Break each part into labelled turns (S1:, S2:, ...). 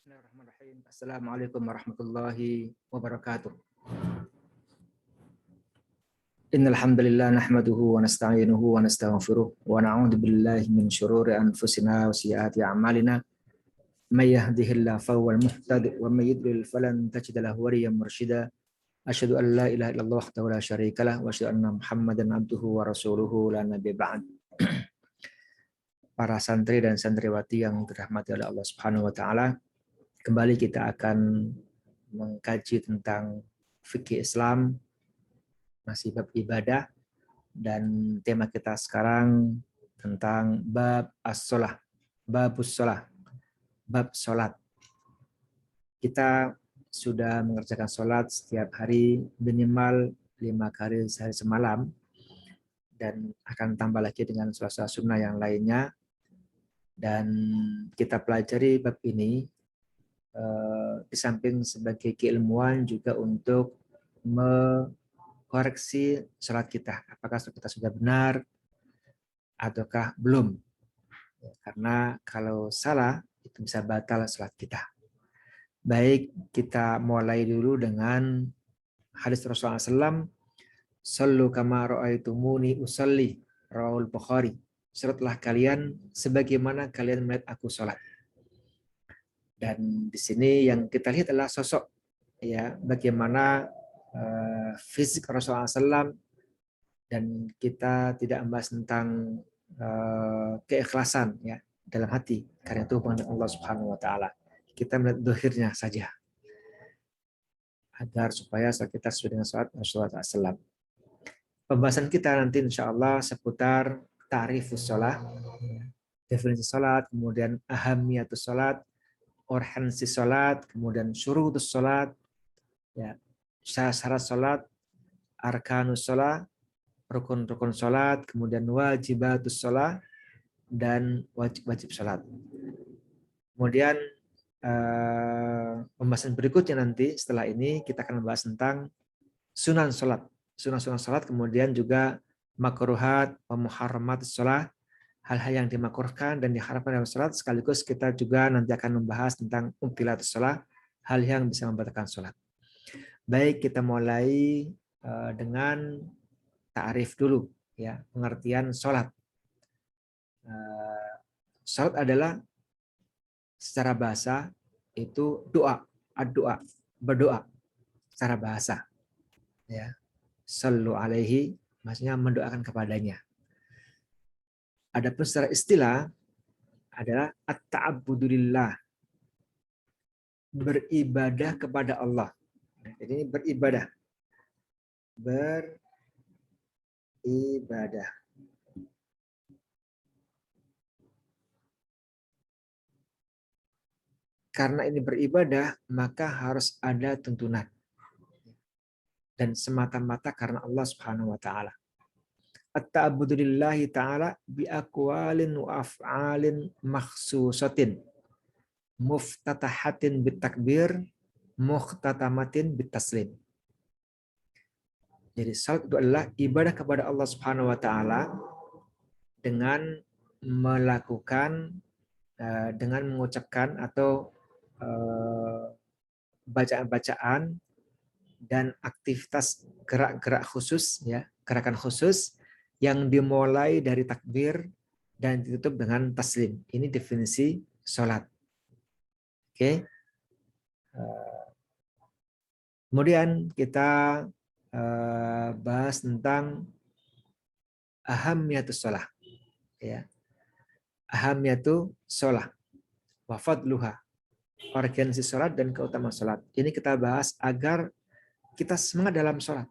S1: Bismillahirrahmanirrahim. Assalamualaikum warahmatullahi wabarakatuh. Innal hamdalillah nahmaduhu wa nasta'inuhu wa nastaghfiruh wa na'udzu billahi min syururi anfusina wa sayyiati a'malina. May yahdihillahu fahuwal muhtadi wa may yudlil falan tajid lahu waliyyan mursyida. Asyhadu an la ilaha illallah wahdahu la syarikalah wa asyhadu anna Muhammadan abduhu wa rasuluhu la nabiyya ba'd. Para santri dan santriwati yang dirahmati oleh Allah Subhanahu wa taala, kembali kita akan mengkaji tentang fikih Islam, masih bab ibadah, dan tema kita sekarang tentang bab as-shalah, babus shalah, bab sholat. Kita sudah mengerjakan sholat setiap hari minimal 5 kali sehari semalam, dan akan tambah lagi dengan sholat sunnah yang lainnya. Dan kita pelajari bab ini di samping sebagai keilmuan juga untuk mengkoreksi sholat kita. Apakah sholat kita sudah benar ataukah belum. Karena kalau salah itu bisa batal sholat kita. Baik, kita mulai dulu dengan hadis Rasulullah SAW. Sallu kama ra'aitumuni usalli, rawahul Bukhari. Sholatlah kalian sebagaimana kalian melihat aku sholat. Dan di sini yang kita lihat adalah sosok, ya, bagaimana fisik Rasulullah SAW, dan kita tidak membahas tentang keikhlasan, ya, dalam hati karena itu hubungan dengan Allah Subhanahu Wa Taala. Kita melihat dohirnya saja agar supaya kita sesuai dengan sholat Rasulullah SAW. Pembahasan kita nanti insya Allah seputar ta'rifus sholat, definisi sholat, kemudian ahamiyatus sholat, urgensi sholat, kemudian syurutus sholat, ya, syarat sholat, arkanus sholat, rukun-rukun sholat, kemudian wajibatus sholat, dan wajib-wajib sholat. Kemudian pembahasan berikutnya nanti setelah ini kita akan membahas tentang sunan sholat, sunan-sunan sholat, kemudian juga makruhat, muharramat sholat, hal-hal yang dimakruhkan dan diharapkan dalam sholat, sekaligus kita juga nanti akan membahas tentang mubtilatus sholat, hal yang bisa membatalkan sholat. Baik, kita mulai dengan ta'rif dulu, ya, pengertian sholat. Sholat adalah secara bahasa itu doa, ad-doa, berdoa secara bahasa, ya. Sallu alaihi maksudnya mendoakan kepadanya. Adapun secara istilah adalah at-ta'abbudulillah, beribadah kepada Allah. Jadi ini beribadah. Beribadah. Karena ini beribadah, maka harus ada tuntunan. Dan semata-mata karena Allah Subhanahu wa taala. At-ta'abbudu lillahi ta'ala bi aqwalin wa af'alin makhsusatin. Muftatahatin bitakbir, mukhtatamatin bitaslim. Jadi salat itu adalah ibadah kepada Allah Subhanahu wa taala dengan melakukan, dengan mengucapkan atau bacaan-bacaan dan aktivitas gerak-gerak khusus, ya, gerakan khusus yang dimulai dari takbir dan ditutup dengan taslim. Ini definisi sholat. Oke. Kemudian kita bahas tentang ahamiyatus sholah, ya. Ahamiyatu sholah wa fadluha, urgensi sholat dan keutamaan sholat. Ini kita bahas agar kita semangat dalam sholat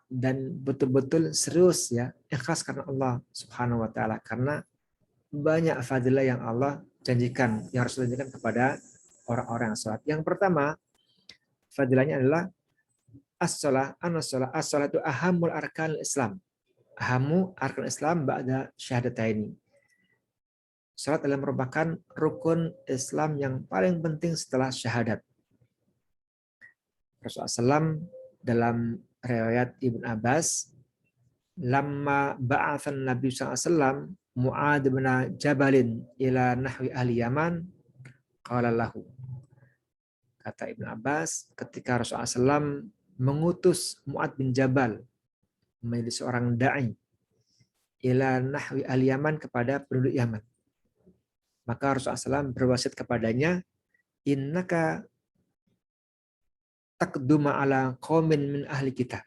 S1: dan betul-betul serius, ya, ikhlas karena Allah Subhanahu wa taala, karena banyak fadilah yang Allah janjikan, yang harus janjikan kepada orang-orang yang sholat. Yang pertama fadilahnya adalah as-sholah, as-sholah itu ahamul arkan Islam. Ahamu arkan Islam ba'da syahadataini. Sholat adalah merupakan rukun Islam yang paling penting setelah syahadat. Rasulullah SAW dalam riwayat Ibn Abbas, lamma ba'athan Nabi SAW Mu'ad bin Jabalin ila nahwi ahli Yaman, qala lahu, Kata Ibnu Abbas, ketika Rasulullah SAW mengutus Mu'adz bin Jabal menjadi seorang da'i ila nahwi al-Yaman, kepada penduduk Yaman, maka Rasulullah SAW berwasiat kepadanya, innaka taqduma ala qaumin min ahli kitab.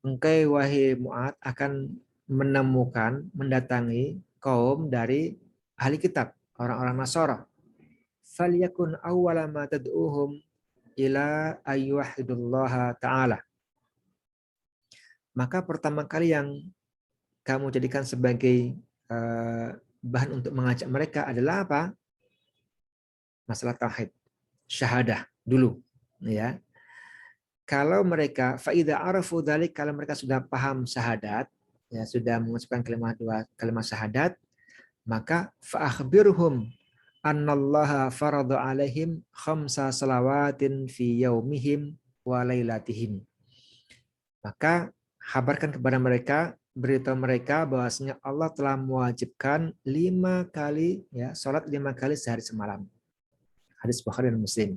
S1: Engkau wahai Mu'adz akan menemukan, mendatangi kaum dari ahli kitab, orang-orang Nasara. Falyakun awwala ma tad'uhum ila ayyuhidullaha ta'ala. Maka pertama kali yang kamu jadikan sebagai bahan untuk mengajak mereka adalah apa? Masalah tauhid, syahadah dulu, ya. Kalau mereka faida arafu dzalik, kalau mereka sudah paham syahadat, ya, sudah mengucapkan kalimat syahadat, maka fa akhbirhum annallaha farada alaihim khamsa salawatin fi yaumihim wa lailatihim. Maka kabarkan kepada mereka, beritahu mereka bahwasanya Allah telah mewajibkan 5 kali, ya, salat 5 kali sehari semalam. Hadis Bukhari dan Muslim.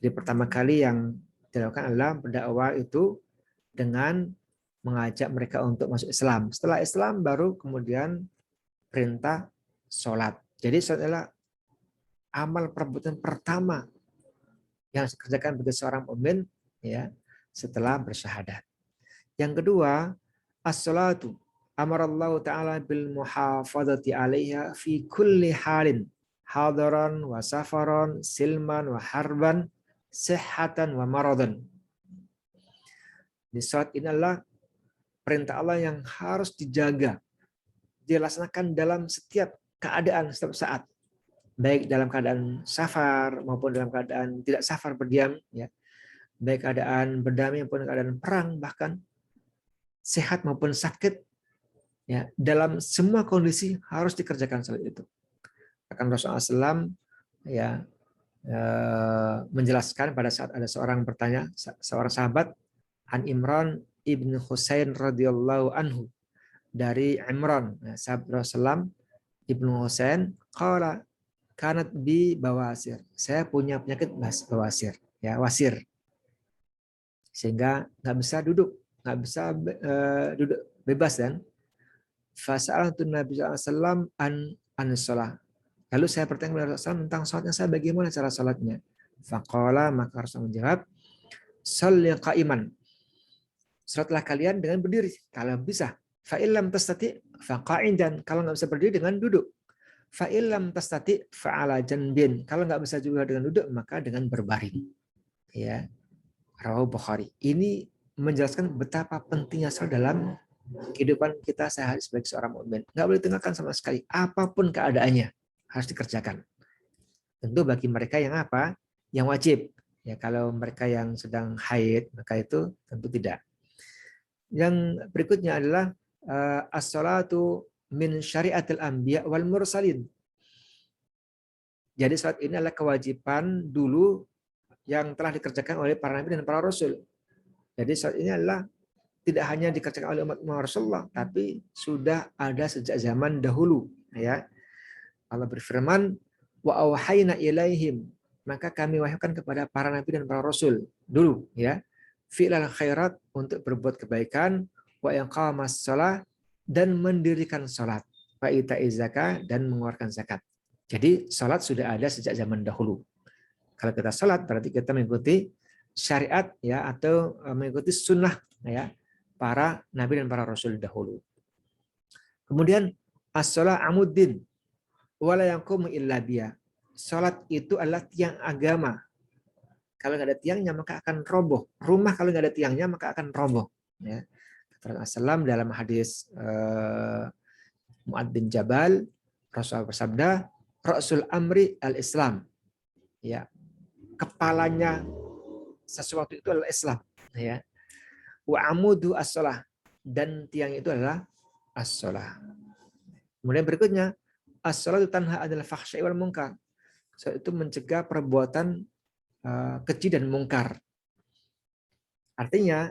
S1: Jadi pertama kali yang dilakukan adalah berdakwah itu dengan mengajak mereka untuk masuk Islam. Setelah Islam baru kemudian perintah salat. Jadi salat adalah amal perbuatan pertama yang dikerjakan bagi seorang mukmin, ya, setelah bersyahadat. Yang kedua, as-salatu amarallahu ta'ala bil muhafadzati 'alaiha fi kulli halin, hadaran wa safaran, silman wa harban, sihhatan wa maradan. Di saat ini adalah perintah Allah yang harus dijaga, dilaksanakan dalam setiap keadaan, setiap saat, baik dalam keadaan safar maupun dalam keadaan tidak safar, berdiam, ya, baik keadaan berdamai maupun keadaan perang, bahkan sehat maupun sakit, ya, dalam semua kondisi harus dikerjakan salat itu. Akan Rasulullah SAW, ya, menjelaskan pada saat ada seorang bertanya, seorang sahabat, an Imran ibn Husain radhiyallahu anhu, dari Imran, sahabat Rasulullah ibnu Husain, qala kanat bi bawasir, saya punya penyakit bawasir, ya, wasir, sehingga nggak bisa duduk, nggak bisa duduk bebas. Dan fasa'altu Nabi SAW an shalah, lalu saya bertanya kepada Rasulullah tentang salatnya saya, bagaimana cara salatnya. Faqala, maka Rasul menjawab, shalli qa'iman, salatlah kalian dengan berdiri kalau bisa. Fa illam tastati fa qa'idan, kalau nggak bisa berdiri dengan duduk. Fa illam tastati fa ala janbin, kalau nggak bisa juga dengan duduk maka dengan berbaring. Ya, Rawahu Bukhari. Ini menjelaskan betapa pentingnya salat dalam kehidupan kita sehari sebagai seorang mukmin. Nggak boleh tinggalkan sama sekali, apapun keadaannya harus dikerjakan. Tentu bagi mereka yang apa? Yang wajib. Ya, kalau mereka yang sedang haid maka itu tentu tidak. Yang berikutnya adalah as-salatu min syariatil anbiya wal mursalin. Jadi salat ini adalah kewajiban dulu yang telah dikerjakan oleh para nabi dan para rasul. Jadi salat ini adalah tidak hanya dikerjakan oleh umat Rasulullah, tapi sudah ada sejak zaman dahulu, ya. Allah berfirman, wa auhayna ilaihim, maka kami wahyukan kepada para nabi dan para rasul dulu, ya, fi'lal khairat, untuk berbuat kebaikan, wa iqamas shalah, dan mendirikan salat, wa ita'iz zakah, dan mengeluarkan zakat. Jadi salat sudah ada sejak zaman dahulu. Kalau kita salat berarti kita mengikuti syariat, ya, atau mengikuti sunnah, ya, para nabi dan para rasul dahulu. Kemudian as-shalah amuddin wala yaqumu illa biha. Salat itu adalah tiang agama. Kalau nggak ada tiangnya maka akan roboh. Rumah kalau nggak ada tiangnya maka akan roboh. Ya. Kata Rasulullah dalam hadis Mu'adz bin Jabal, Rasulullah bersabda, Rasul amri al-Islam. Ya. Kepalanya sesuatu itu adalah Islam. Ya. Wa amudu as-shalah, dan tiang itu adalah as-shalah. Kemudian berikutnya, as-shalatu tanha 'anil fahsya'i wal munkar. So, itu mencegah perbuatan keji dan mungkar. Artinya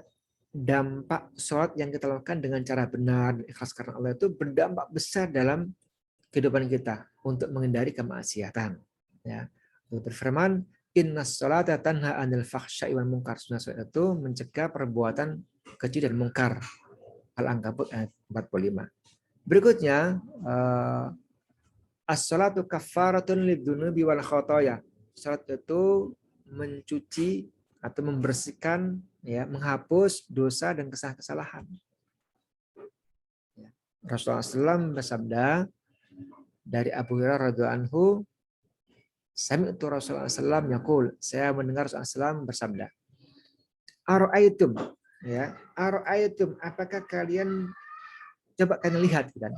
S1: dampak sholat yang kita lakukan dengan cara benar, ikhlas karena Allah, itu berdampak besar dalam kehidupan kita untuk menghindari kemaksiatan. Ya. Allah berfirman, Innas sholata tanha 'anil fahsya'i wal munkar. Salat itu mencegah perbuatan keji dan mungkar. Al-Ankabut ayat 45. Berikutnya, as-sholatu kaffaratun lidzunubi wal khotoya. Salat itu mencuci atau membersihkan, ya, menghapus dosa dan kesalahan. Rasulullah SAW bersabda dari Abu Hurairah radhiyallahu anhu, sami'tu Rasulullah SAW yaqul, saya mendengar Rasulullah SAW bersabda, ara'aitum, ya, ara'aitum, apakah kalian, coba kalian lihat kan,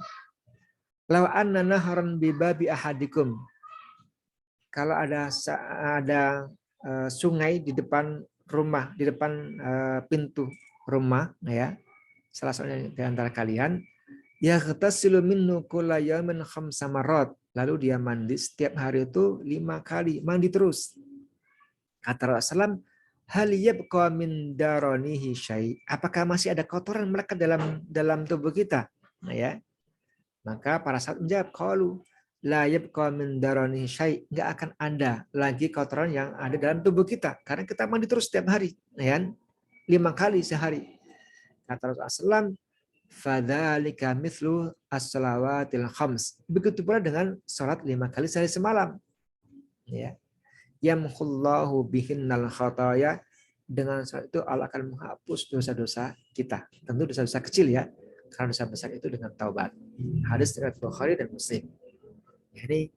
S1: law anna naharan bi babi ahadikum, kalau ada sungai di depan rumah, di depan pintu rumah, ya, salah satunya di antara kalian, yaghtasilu minhu kulla yawmin khamsa marrat, lalu dia mandi setiap hari itu 5 kali, mandi terus. Kata Rasulullah, hal yabqa min daranihi syai', apakah masih ada kotoran melekat dalam tubuh kita? Nah, ya. Maka para sahabat menjawab, qalu la yabqa min daranihi syai', enggak akan ada lagi kotoran yang ada dalam tubuh kita karena kita mandi terus setiap hari, ya, 5 kali sehari. Kata Rasulullah, fadzalika mithlu as-salawatil khams. Begitu pula dengan salat 5 kali sehari semalam. Ya. Yamhullahu bihinnal khataya, dengan salat itu Allah akan menghapus dosa-dosa kita. Tentu dosa-dosa kecil, ya. Karena dosa besar itu dengan taubat. Hadis riwayat Bukhari dan Muslim. Jadi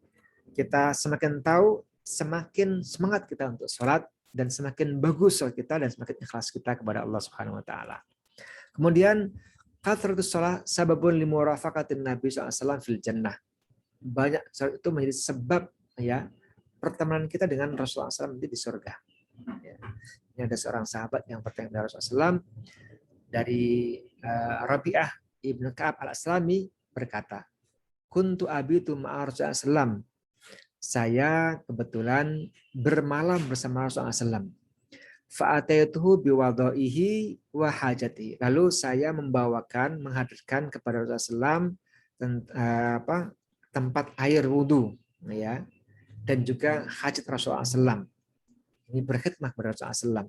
S1: kita semakin tahu, semakin semangat kita untuk salat, dan semakin bagus salat kita, dan semakin ikhlas kita kepada Allah Subhanahu wa taala. Kemudian kathratus shalah sababun limurafaqatin Nabi SAW fil jannah. Banyak salat itu menjadi sebab, ya, pertemanan kita dengan Rasulullah SAW di surga. Ya. Ini ada seorang sahabat yang bertanya kepada Rasulullah SAW dari Rabi'ah ibnu Ka'ab al-Aslami berkata, kuntu abitu ma'a Rasulullah SAW. Saya kebetulan bermalam bersama Rasulullah SAW. Fa'ataituhu biwadaihi wa hajati. Lalu saya menghadirkan kepada Rasulullah SAW tempat air wudhu, ya, dan juga hajat Rasulullah SAW. Ini berkhidmah kepada Rasulullah SAW.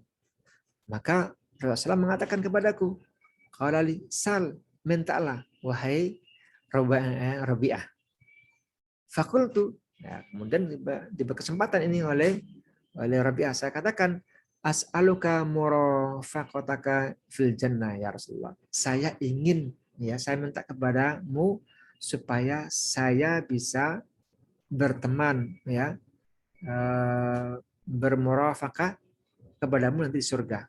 S1: Maka Rasulullah mengatakan kepadaku, qala li sal, mintalah wahai Rabi'ah. Fakultu, ya, kemudian di kesempatan ini oleh Rabi'ah, saya katakan, as'aluka murafaqataka fil jannah ya Rasulullah. Saya ingin, ya, saya minta kepadamu supaya saya bisa berteman, ya, bermurafaqah kepadamu nanti di surga,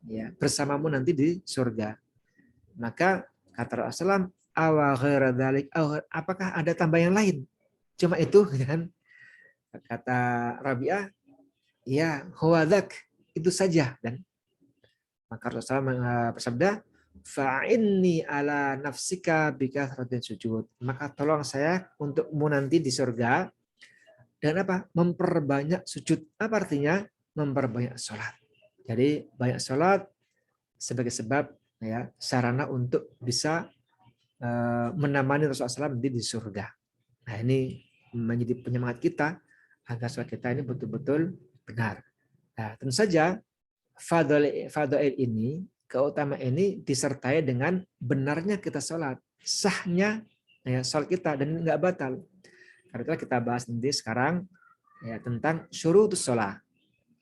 S1: ya, bersamamu nanti di surga. Maka kata Rasulullah, awa ghaira dzalik, apakah ada tambah yang lain? Cuma itu, kan? Kata Rabi'ah, ya, huwadzak, itu saja. Dan maka Rasulullah bersabda, fa'inni ala nafsika bikathratin sujud. Maka tolong saya untukmu nanti di surga, dan apa? Memperbanyak sujud. Apa artinya? Memperbanyak sholat. Jadi banyak sholat sebagai sebab, ya, sarana untuk bisa menemani Rasulullah SAW di surga. Nah, ini menjadi penyemangat kita agar sholat kita ini betul-betul benar. Nah, tentu saja fadail ini, keutamaan ini disertai dengan benarnya kita sholat, sahnya, ya, sholat kita, dan nggak batal. Karena kita bahas nanti sekarang, ya, tentang syurutus sholat,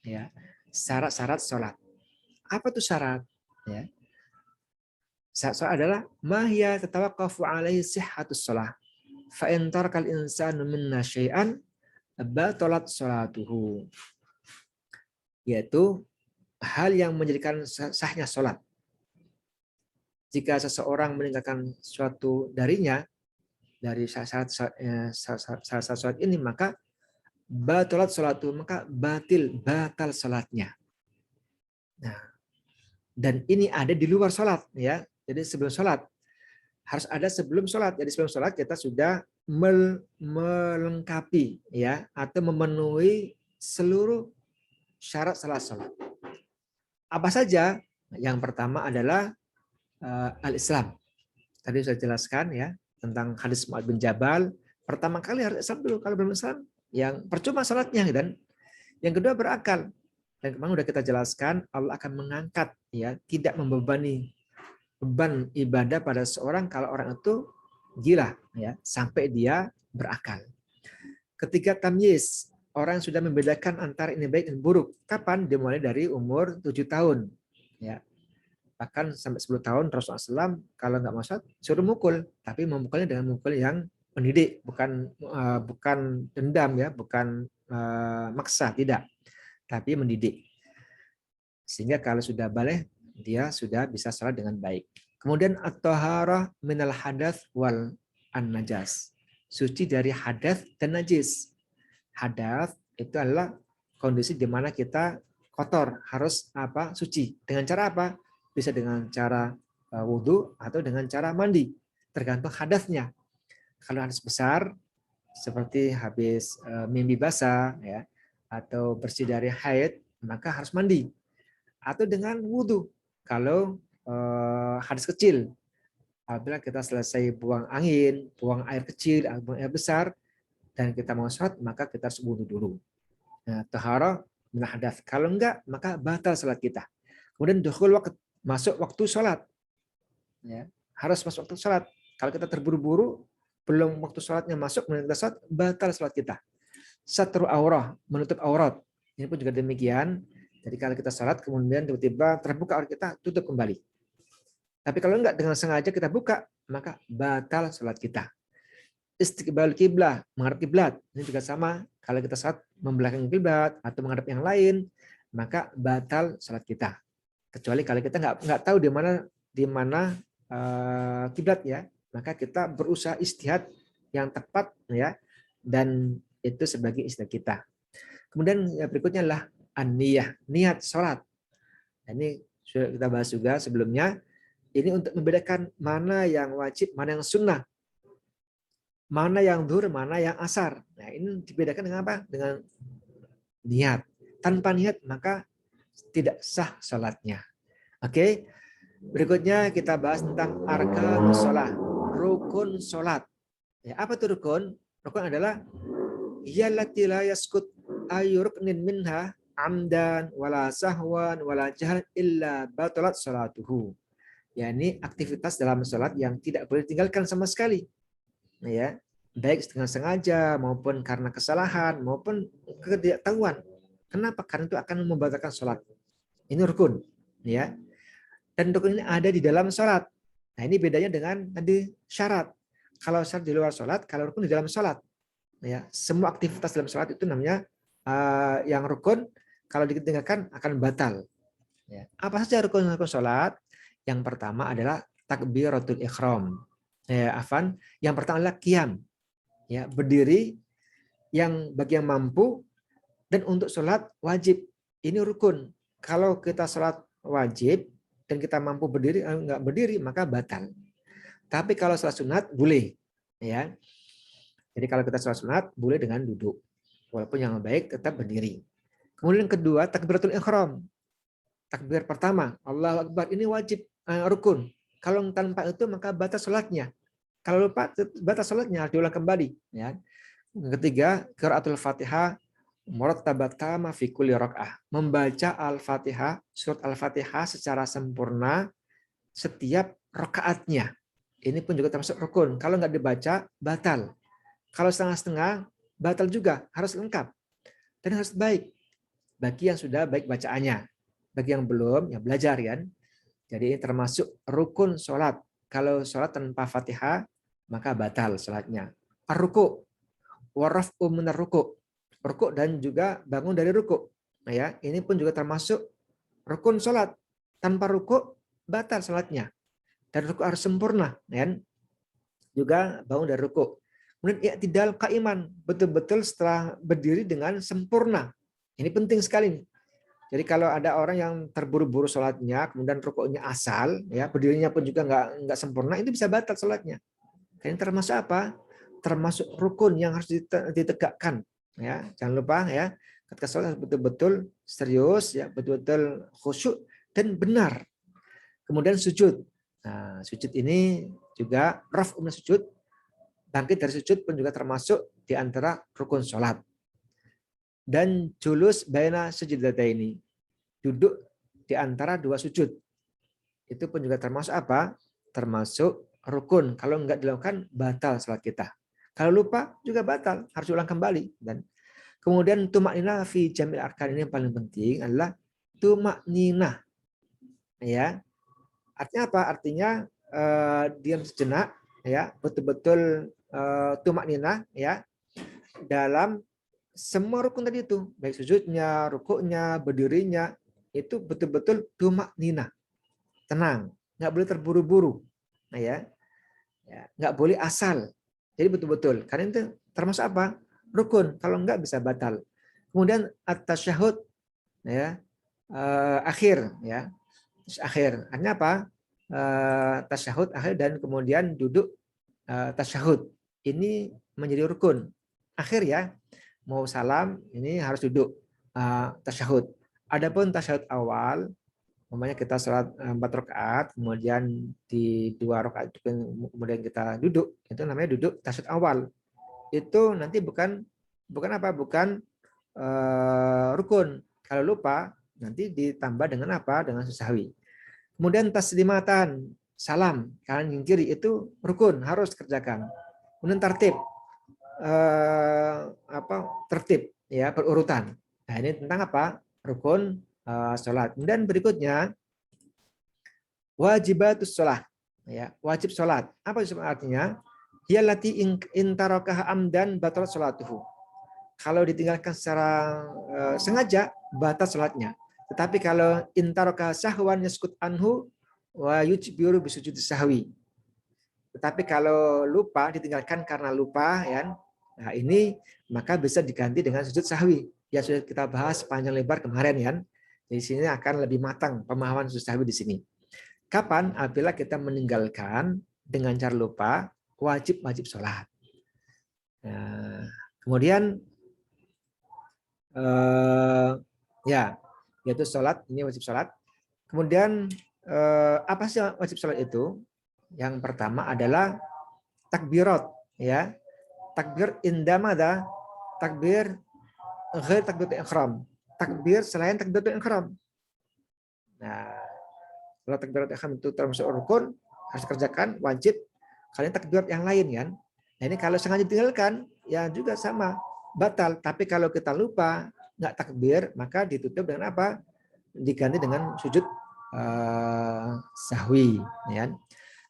S1: ya, syarat-syarat sholat. Apa itu syarat? Ya. Syarat sholat adalah mahya tatawaqqafu alaihi sihhatus sholat. Fa in tarakal insanu minna syai'an batalat sholatuhu. Yaitu hal yang menjadikan sahnya sholat. Jika seseorang meninggalkan suatu darinya, dari syarat sholat ini, maka batalat sholatu, maka batal sholatnya. Nah, dan ini ada di luar sholat, ya. Jadi sebelum sholat harus ada sebelum sholat. Jadi sebelum sholat kita sudah melengkapi, ya, atau memenuhi seluruh syarat sholat. Apa saja? Yang pertama adalah al-Islam. Tadi sudah jelaskan, ya, tentang hadis Mu'adz bin Jabal. Pertama kali harus Islam dulu. Kalau belum Islam, yang percuma salatnya, dan Yang kedua berakal. Dan kemarin sudah kita jelaskan Allah akan mengangkat ya, tidak membebani beban ibadah pada seorang kalau orang itu gila ya, sampai dia berakal. Ketiga tamyiz, orang sudah membedakan antara ini baik dan buruk. Kapan? Dimulai dari umur 7 tahun. Ya. Bahkan sampai 10 tahun Rasulullah SAW kalau nggak mau sholat suruh mukul, tapi memukulnya dengan mukul yang mendidik, bukan dendam ya, bukan maksa, tidak, tapi mendidik. Sehingga kalau sudah balik dia sudah bisa sholat dengan baik. Kemudian at-taharah minal hadath wal an-najas. Suci dari hadath dan najis. Hadath itu adalah kondisi di mana kita kotor, harus suci. Dengan cara apa? Bisa dengan cara wudhu atau dengan cara mandi, tergantung hadatsnya. Kalau hadas besar seperti habis mimpi basah ya, atau bersih dari haid, maka harus mandi. Atau dengan wudhu kalau hadas kecil, apabila kita selesai buang angin, buang air kecil, buang air besar, dan kita mau sholat, maka kita harus wudhu dulu. Nah, taharah min hadath. Kalau enggak, maka batal sholat kita. Kemudian dukhul waktu, masuk waktu sholat. Ya, harus masuk waktu sholat. Kalau kita terburu-buru, belum waktu sholatnya masuk, kemudian kita sholat, batal sholat kita. Satru aurah, menutup aurat. Ini pun juga demikian. Jadi kalau kita sholat, kemudian tiba-tiba terbuka aurat kita, tutup kembali. Tapi kalau enggak dengan sengaja kita buka, maka batal sholat kita. Istiqbal kiblah, menghadap kiblat. Ini juga sama. Kalau kita sholat membelakangi kiblat atau menghadap yang lain, maka batal sholat kita. Kecuali kalau kita nggak tahu di mana kiblat ya, maka kita berusaha istihad yang tepat ya, dan itu sebagai istihad kita. Kemudian berikutnya adalah an-niyah, niat sholat. Ini sudah kita bahas juga sebelumnya. Ini untuk membedakan mana yang wajib, mana yang sunnah, mana yang dhuhr, mana yang asar. Nah, ini dibedakan dengan apa? Dengan niat. Tanpa niat maka tidak sah sholatnya. Oke. Berikutnya kita bahas tentang arkanus sholat, rukun sholat. Ya, apa itu rukun? Rukun adalah yallati la yaskut ayu ruknin minha amdan wala sahwan wala jahal illa batalat sholatuhu. Ya, ini aktivitas dalam sholat yang tidak boleh ditinggalkan sama sekali. Ya, baik dengan sengaja maupun karena kesalahan maupun ketidaktahuan. Kenapa? Karena itu akan membatalkan sholat. Ini rukun, ya. Dan rukun ini ada di dalam sholat. Nah, ini bedanya dengan tadi syarat. Kalau syarat di luar sholat, kalau rukun di dalam sholat. Ya, semua aktivitas dalam sholat itu namanya yang rukun, kalau ditinggalkan akan batal. Ya. Apa saja rukun-rukun sholat? Yang pertama adalah takbiratul ihram. Ya, yang pertama adalah qiyam. Ya, berdiri yang bagi yang mampu, dan untuk sholat wajib. Ini rukun. Kalau kita sholat wajib dan kita mampu berdiri, nggak berdiri maka batal. Tapi kalau sholat sunat boleh, ya. Jadi kalau kita sholat sunat boleh dengan duduk, walaupun yang baik tetap berdiri. Kemudian kedua takbiratul ihram. Takbir pertama Allahu Akbar, ini wajib, rukun. Kalau tanpa itu maka batal sholatnya. Kalau lupa batal sholatnya, diulang kembali. Ya. Ketiga qiraatul Fatihah murattabatama fi kulli rakaah. Membaca Al-Fatihah, surat Al-Fatihah secara sempurna setiap rakaatnya. Ini pun juga termasuk rukun. Kalau nggak dibaca, batal. Kalau setengah-setengah, batal juga. Harus lengkap. Dan harus baik. Bagi yang sudah baik bacaannya. Bagi yang belum, ya belajar kan. Jadi ini termasuk rukun sholat. Kalau sholat tanpa Fatihah, maka batal sholatnya. Ar-ruku. Waraf'u minar ruku. Ruku dan juga bangun dari ruku. Nah, ya, ini pun juga termasuk rukun sholat. Tanpa ruku batal sholatnya. Dan ruku harus sempurna, kan? Juga bangun dari ruku. Kemudian i'tidal qaiman, betul-betul setelah berdiri dengan sempurna. Ini penting sekali. Jadi kalau ada orang yang terburu-buru sholatnya, kemudian rukunya asal, ya berdirinya pun juga nggak sempurna, itu bisa batal sholatnya. Ini termasuk apa? Termasuk rukun yang harus ditegakkan. Ya, jangan lupa ya, ketika sholat betul-betul serius, ya betul-betul khusyuk dan benar. Kemudian sujud. Nah, sujud ini juga raf'u min sujud, bangkit dari sujud pun juga termasuk di antara rukun sholat. dan julus baina sujdataini, duduk di antara dua sujud. Itu pun juga termasuk apa? Termasuk rukun. Kalau enggak dilakukan batal salat kita. Kalau lupa juga batal, harus ulang kembali. Dan kemudian tumaknina fi jamil arkan, ini yang paling penting adalah tumaknina. Ya. Artinya apa? Artinya diam sejenak, ya, betul-betul tumaknina, ya, dalam semua rukun tadi itu, baik sujudnya, rukuknya, berdirinya, itu betul-betul tumaknina, tenang, nggak boleh terburu-buru, nah, ya, nggak boleh asal. Jadi betul-betul, karena itu termasuk apa? Rukun. Kalau nggak bisa batal. Kemudian at-tasyahud, ya, akhir, ya, akhir. Artinya apa? Tasyahud akhir dan kemudian duduk tasyahud. Ini menjadi rukun akhir, ya. Mau salam ini harus duduk tasyahud. Adapun tasyahud awal, umpamanya kita sholat 4 rakaat, kemudian di 2 rakaat itu kemudian kita duduk, itu namanya duduk tasyahud awal. Itu nanti bukan apa? Bukan rukun. Kalau lupa nanti ditambah dengan apa? Dengan sahwi. Kemudian taslimatan, salam kanan kiri, itu rukun, harus kerjakan. Kemudian tertib, tertib, ya, berurutan. Nah, ini tentang apa? Rukun sholat. Kemudian berikutnya wajibatus sholat, ya, wajib sholat. Apa itu artinya? Hiyallati intarokah amdan batalat sholatuhu. Kalau ditinggalkan secara sengaja, batal sholatnya. Tetapi kalau intarokah sahwan yaskut anhu wa yujbiru bisujud sahwi. Tetapi kalau lupa, ditinggalkan karena lupa, ya, nah ini maka bisa diganti dengan sujud sahwi. Ya, sudah kita bahas panjang lebar kemarin, ya. Di sini akan lebih matang pemahaman sujud sahwi di sini. Kapan? Apabila kita meninggalkan dengan cara lupa, wajib sholat. Nah, kemudian ya, yaitu sholat, ini wajib sholat. Kemudian apa sih wajib sholat itu? Yang pertama adalah takbirat, ya. Takbir indamada, takbir ghair takbiratul ihram. Takbir selain takbiratul ihram. Nah, kalau takbiratul ihram itu termasuk rukun, harus kerjakan, wajib. Kalian takbirat yang lain, kan. Nah, ini kalau sengaja tinggalkan, ya juga sama, batal. Tapi kalau kita lupa, nggak takbir, maka ditutup dengan apa? Diganti dengan sujud sahwi, ya.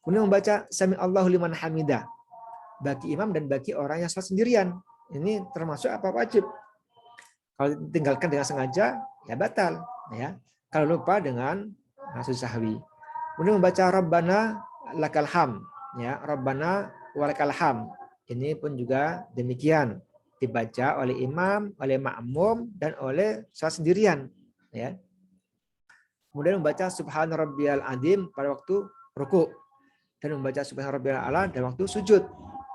S1: Kemudian membaca sami Allahu liman hamidah bagi imam dan bagi orang yang sholat sendirian. Ini termasuk apa? Wajib. Kalau ditinggalkan dengan sengaja, ya batal, ya. Kalau lupa dengan sujud sahwi. Kemudian membaca Rabbana lakal ham, ya, Rabbana walakal ham. Ini pun juga demikian, dibaca oleh imam, oleh makmum, dan oleh sholat sendirian, ya. Kemudian membaca Subhana Rabbiyal Azim pada waktu rukuk dan membaca Subhana Rabbiyal A'la pada waktu sujud.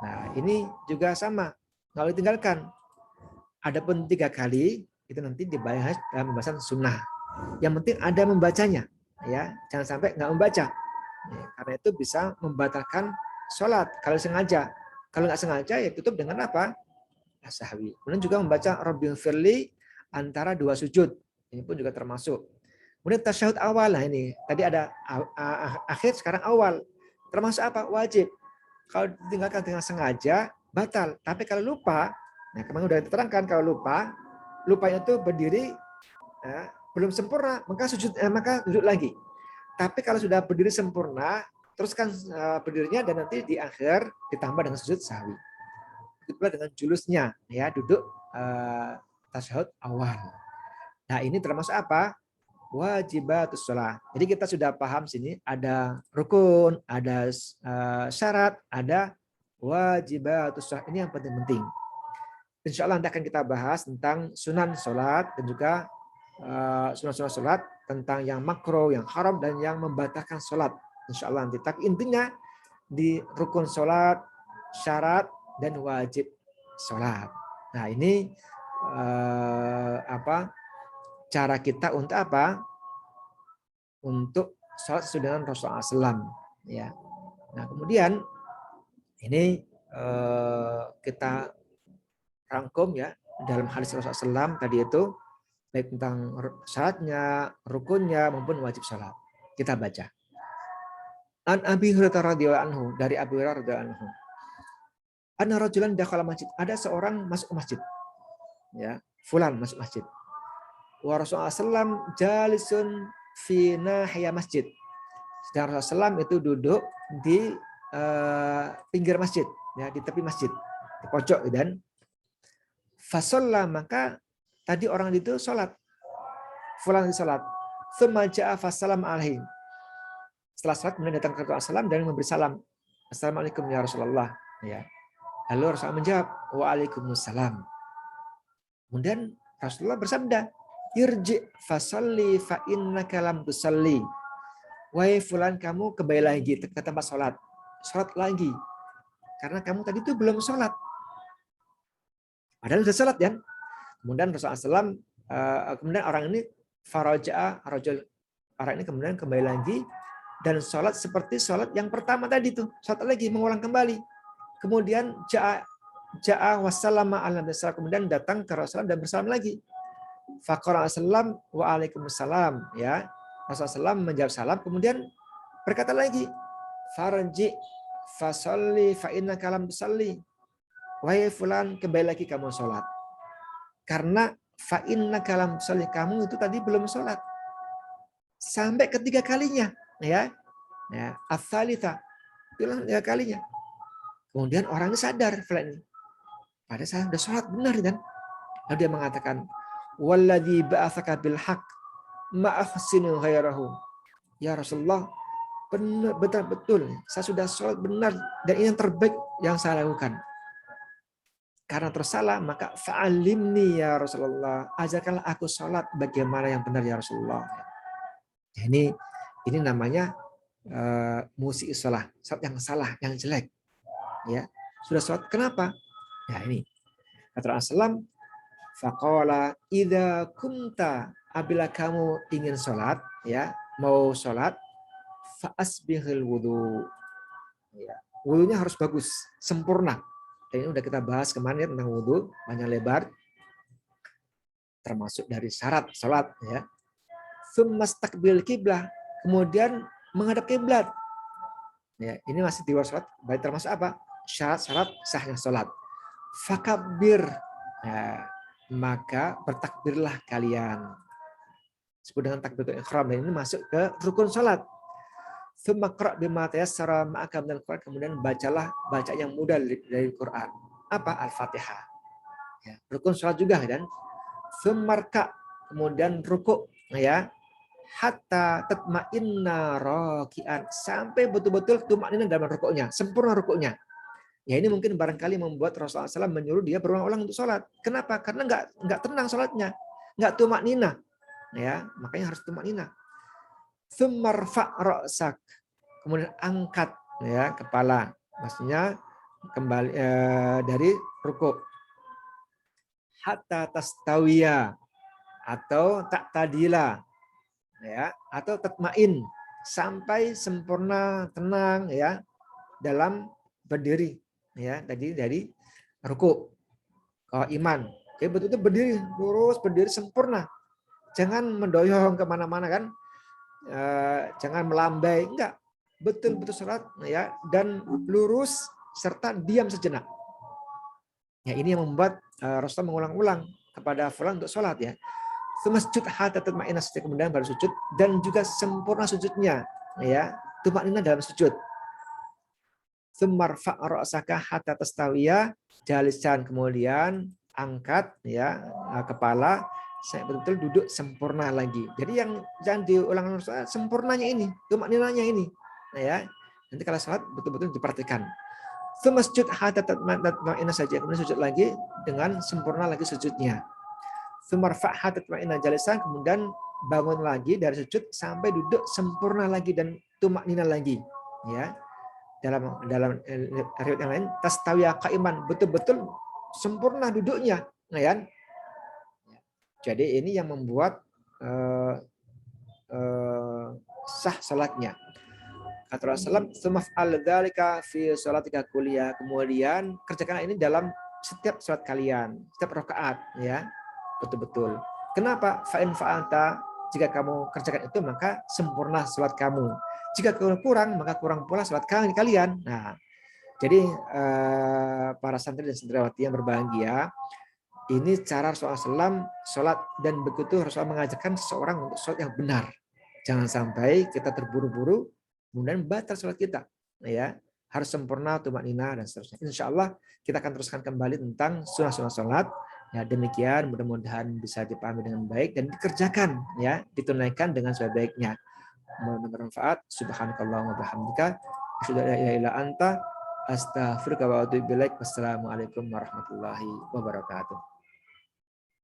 S1: Nah, ini juga sama, kalau ditinggalkan. Adapun 3 kali itu nanti dibahas dalam pembahasan sunnah. Yang penting ada membacanya, ya, jangan sampai nggak membaca. Ya, karena itu bisa membatalkan sholat kalau sengaja. Kalau nggak sengaja, ya tutup dengan apa? Sahwi. Kemudian juga membaca Rabbil Firli antara 2 sujud. Ini pun juga termasuk. Kemudian tasyahud awal, nah ini tadi ada akhir, sekarang awal. Termasuk apa? Wajib. Kalau ditinggalkan dengan sengaja, batal. Tapi kalau lupa, nah kemarin udah diterangkan, kalau lupanya itu berdiri belum sempurna, maka duduk lagi. Tapi kalau sudah berdiri sempurna, teruskan berdirinya dan nanti di akhir ditambah dengan sujud sahwi. Itu pula dengan julusnya, ya, duduk tasyahud awal. Nah, ini termasuk apa? Wajibatus sholat. Jadi kita sudah paham sini ada rukun, ada syarat, ada wajibatus sholat. Ini yang penting-penting. Insya Allah nanti akan kita bahas tentang sunan sholat dan juga sunan-sunan sholat, tentang yang makro, yang haram, dan yang membatalkan sholat. Insya Allah nanti. Tapi intinya di rukun sholat, syarat, dan wajib sholat. Nah, ini cara kita untuk apa? Untuk sholat sesuai dengan Rasulullah SAW. Ya. Nah, kemudian ini kita rangkum, ya, dalam hadis Rasulullah SAW tadi itu, baik tentang syaratnya, rukunnya maupun wajib salat. Kita baca. An Abi Hurairah radhiyallahu anhu, dari Abi Hurairah radhiyallahu anhu. Anna rajulan dakhala masjid. Ada seorang masuk masjid. Ya, fulan masuk masjid. Wa Rasulullah SAW jalisun fi nahiyah masjid. Sedang Rasulullah SAW itu duduk di pinggir masjid, ya, di tepi masjid, di pojok, dan fasalla, maka tadi orang itu sholat, fulan itu sholat. Tsumma ja'a fasallam alaihi. Setelah sholat kemudian datang ke Rasulullah SAW dan memberi salam. Assalamualaikum ya Rasulullah. Ya. Lalu Rasulullah menjawab, waalaikumsalam. Kemudian Rasulullah bersabda, irji fasalli fa innaka lam tusalli. Wahai fulan, kamu kembali lagi ke tempat sholat. Sholat lagi. Karena kamu tadi itu belum sholat. Padahal sudah sholat, kan? Kemudian Rasulullah SAW, kemudian orang ini faraja'a rajul, orang ini kemudian kembali lagi dan sholat seperti sholat yang pertama tadi tuh, sholat lagi, mengulang kembali. Kemudian ja'a wassallama ala nabiy, kemudian datang ke Rasulullah dan bersalam lagi. Faqala sallam wa alaikumussalam, ya. Rasulullah SAW menjawab salam, kemudian berkata lagi, farji fasalli fa innaka lam tusalli. Wahai fulan, kembali lagi kamu sholat. Karena fa innaka lam tusalli, kamu itu tadi belum sholat. Sampai ketiga kalinya, ya. Ya, ats-tsalitsah. Itulah ketiga kalinya. Kemudian orang ini sadar, fulan ini. Padahal saya sudah sholat benar, kan? Lalu dia mengatakan, walladzi ba'atsaka bil haqq ma ahsinu ghairahu. Ya Rasulullah, betul, saya sudah sholat benar dan ini yang terbaik yang saya lakukan. Karena tersalah, maka fa'alimni ya Rasulullah, ajarkanlah aku sholat bagaimana yang benar ya Rasulullah. Ini namanya musyi sholat, sholat yang salah, yang jelek. Ya, sudah sholat, kenapa? Ya ini kata Rasulullah, faqala idza kunta, apabila kamu ingin sholat, ya, mau sholat, fa asbihil wudu. Ya, wudunya harus bagus, sempurna. Dan ini udah kita bahas kemarin ya, tentang wudu panjang lebar, termasuk dari syarat sholat, ya. Tsummastakbil kiblah, kemudian menghadap kiblat. Ya, ini masih di luar sholat, baik termasuk apa? Syarat-syarat sahnya sholat. Fakabbir, ya, maka bertakbirlah kalian. Disebut dengan takbiratul ihram, dan ini masuk ke rukun sholat. Tsumma qra' bima tayassara ma'aka minal Qur'an, kemudian bacalah bacaan yang mudah dari Quran. Apa? Al-Fatihah. Ya, rukun sholat juga, kan? Tsumma rka', kemudian rukuk, ya. Hatta tatma'inna raki'an, sampai betul-betul tumaknina dalam rukuknya, sempurna rukuknya. Ya, ini mungkin barangkali membuat Rasulullah SAW menyuruh dia berulang-ulang untuk sholat. Kenapa? Karena nggak tenang sholatnya, nggak tumaknina. Ya, makanya harus tumaknina. Tsumma rfa' ra'sak, kemudian angkat, ya, kepala, maksudnya kembali dari rukuk. Hatta tastawiya, atau tak tadila, ya, atau tatmain, sampai sempurna tenang, ya, dalam berdiri, ya, tadi dari rukuk ke iman. Jadi betul-betul berdiri lurus, berdiri sempurna, jangan mendoyong kemana-mana, kan, jangan melambai, enggak, betul-betul sholat, ya, dan lurus serta diam sejenak. Ya, ini yang membuat Rasulullah mengulang-ulang kepada fulan untuk sholat, ya. Masjud hatta tatma'inna, kemudian baru sujud dan juga sempurna sujudnya, ya, tumaknina dalam sujud. Tsummarfa' ra'saka hatta tastawiya jalisan, kemudian angkat, ya, kepala saya betul-betul duduk sempurna lagi. Jadi yang jangan diulang sempurnanya ini, tumakninanya ini, ya. Nanti kalau salat betul-betul diperhatikan. Masjud hatta tatma'inna saja, kemudian sujud lagi dengan sempurna lagi sujudnya. Tsummarfa' hatta tatma'inna jalisan, kemudian bangun lagi dari sujud sampai duduk sempurna lagi dan tumaknina lagi, ya. Dalam riwayat yang lain, tastawiya qa'iman, betul-betul sempurna duduknya, kan? Jadi ini yang membuat sah salatnya. Kata Rasulullah, "Tsumaf'al dzalika fi sholatika kulliyah." Kemudian kerjakan ini dalam setiap sholat kalian, setiap rakaat, ya, betul-betul. Kenapa? Fa'in fa'anta, jika kamu kerjakan itu maka sempurna sholat kamu. Jika kurang maka kurang pula sholat kalian. Nah, jadi para santri dan santriwati yang berbahagia, ini cara Rasulullah SAW sholat, dan begitu Rasulullah mengajarkan seseorang untuk sholat yang benar. Jangan sampai kita terburu-buru kemudian batal sholat kita. Ya, harus sempurna, tumakninah dan seterusnya. Insya Allah kita akan teruskan kembali tentang sunnah-sunnah sholat. Ya, demikian mudah-mudahan bisa dipahami dengan baik dan dikerjakan, ya, ditunaikan dengan sebaik-baiknya. Mudah bermanfaat. Subhanakallahumma wabihamdika, asyhadu an la ilaha illa anta, astaghfiruka wa atubu ilaik. Wassalamualaikum warahmatullahi wabarakatuh.